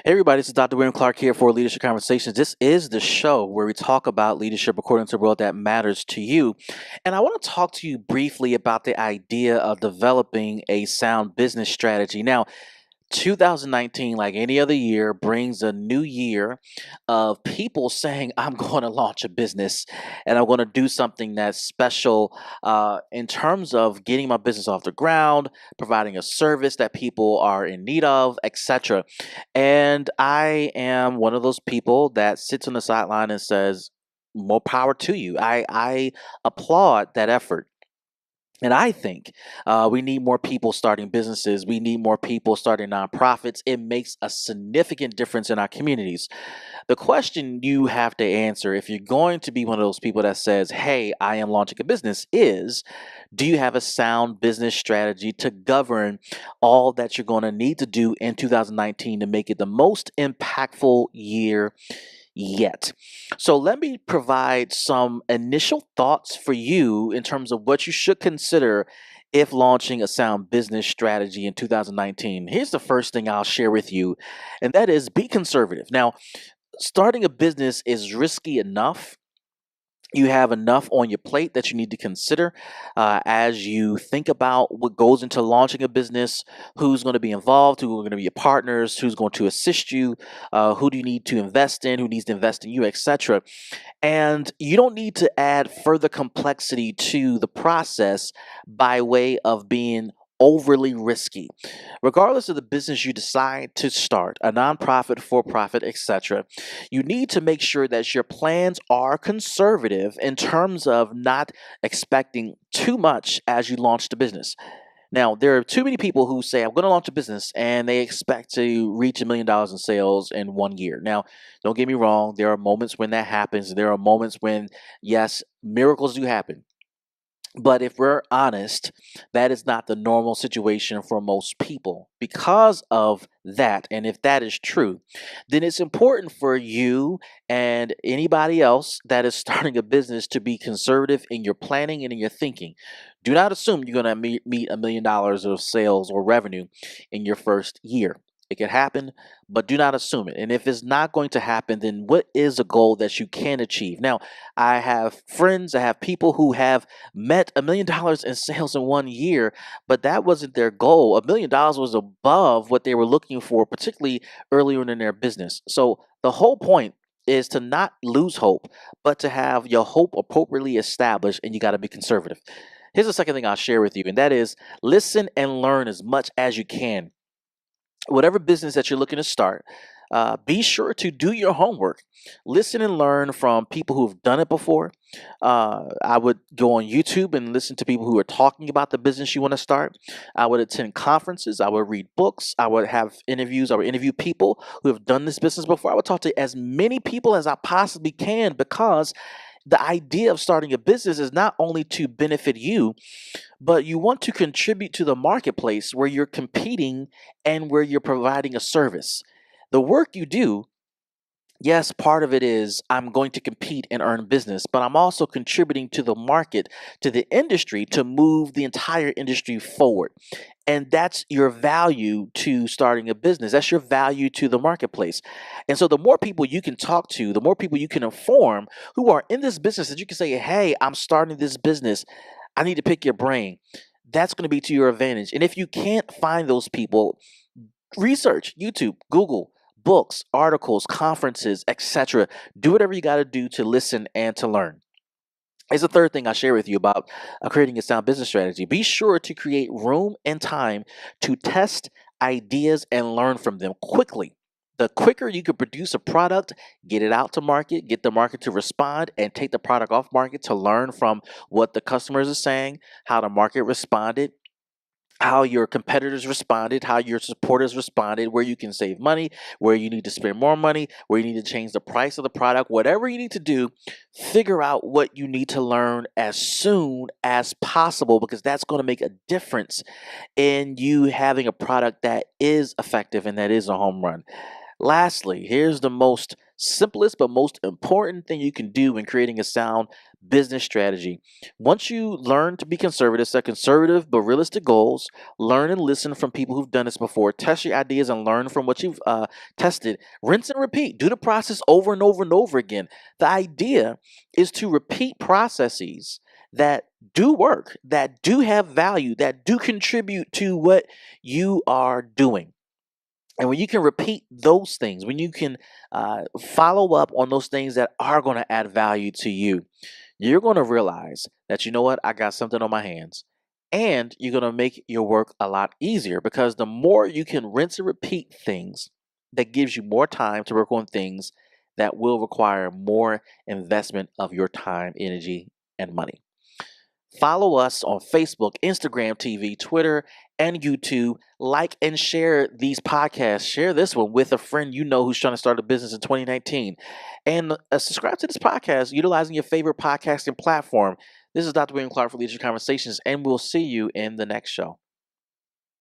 Hey everybody, this is Dr. William Clark here for Leadership Conversations. This is the show where we talk about leadership according to the world that matters to you. And I want to talk to you briefly about the idea of developing a sound business strategy. Now, 2019, like any other year, brings a new year of people saying, I'm going to launch a business and I'm going to do something that's special in terms of getting my business off the ground, providing a service that people are in need of, etc. And I am one of those people that sits on the sideline and says, more power to you. I applaud that effort. And I think we need more people starting businesses. We need more people starting nonprofits. It makes a significant difference in our communities. The question you have to answer if you're going to be one of those people that says, hey, I am launching a business is, do you have a sound business strategy to govern all that you're going to need to do in 2019 to make it the most impactful year yet? So let me provide some initial thoughts for you in terms of what you should consider if launching a sound business strategy in 2019. Here's the first thing I'll share with you, and that is be conservative. Now, starting a business is risky enough. You have enough on your plate that you need to consider as you think about what goes into launching a business, who's going to be involved, who are going to be your partners, who's going to assist you, who do you need to invest in, who needs to invest in you, etc. And you don't need to add further complexity to the process by way of being overly risky. Regardless of the business you decide to start, a nonprofit, for profit, etc., you need to make sure that your plans are conservative in terms of not expecting too much as you launch the business. Now, there are too many people who say, I'm going to launch a business and they expect to reach $1 million in sales in 1 year. Now, don't get me wrong. There are moments when that happens. There are moments when, yes, miracles do happen. But if we're honest, that is not the normal situation for most people. Because of that, and if that is true, then it's important for you and anybody else that is starting a business to be conservative in your planning and in your thinking. Do not assume you're going to meet $1 million of sales or revenue in your first year. It could happen, but do not assume it. And if it's not going to happen, then what is a goal that you can achieve? Now, I have friends, I have people who have met $1 million in sales in 1 year, but that wasn't their goal. $1 million was above what they were looking for, particularly earlier in their business. So the whole point is to not lose hope, but to have your hope appropriately established, and you got to be conservative. Here's the second thing I'll share with you, and that is listen and learn as much as you can. Whatever business that you're looking to start, be sure to do your homework. Listen and learn from people who've done it before. I would go on YouTube and listen to people who are talking about the business you want to start. I would attend conferences. I would read books. I would have interviews. I would interview people who have done this business before. I would talk to as many people as I possibly can, because the idea of starting a business is not only to benefit you, but you want to contribute to the marketplace where you're competing and where you're providing a service. The work you do, yes, part of it is I'm going to compete and earn business, but I'm also contributing to the market, to the industry, to move the entire industry forward. And that's your value to starting a business. That's your value to the marketplace. And so the more people you can talk to, the more people you can inform who are in this business, that you can say, hey, I'm starting this business. I need to pick your brain. That's going to be to your advantage. And if you can't find those people, research YouTube, Google, books, articles, conferences, etc. Do whatever you got to do to listen and to learn. Here's the third thing I share with you about creating a sound business strategy. Be sure to create room and time to test ideas and learn from them quickly. The quicker you can produce a product, get it out to market, get the market to respond, and take the product off market to learn from what the customers are saying, how the market responded, how your competitors responded, how your supporters responded, where you can save money, where you need to spend more money, where you need to change the price of the product, whatever you need to do, figure out what you need to learn as soon as possible, because that's going to make a difference in you having a product that is effective and that is a home run. Lastly, here's the most simplest but most important thing you can do in creating a sound business strategy. Once you learn to be conservative, set conservative but realistic goals, learn and listen from people who've done this before, test your ideas and learn from what you've tested, rinse and repeat, do the process over and over and over again. The idea is to repeat processes that do work, that do have value, that do contribute to what you are doing. And when you can repeat those things, when you can follow up on those things that are going to add value to you, you're going to realize that, you know what, I got something on my hands. And you're going to make your work a lot easier, because the more you can rinse and repeat things, that gives you more time to work on things that will require more investment of your time, energy, and money. Follow us on Facebook, Instagram TV, Twitter, and YouTube. Like and share these podcasts. Share this one with a friend you know who's trying to start a business in 2019. And subscribe to this podcast utilizing your favorite podcasting platform. This is Dr. William Clark for Leadership Conversations, and we'll see you in the next show.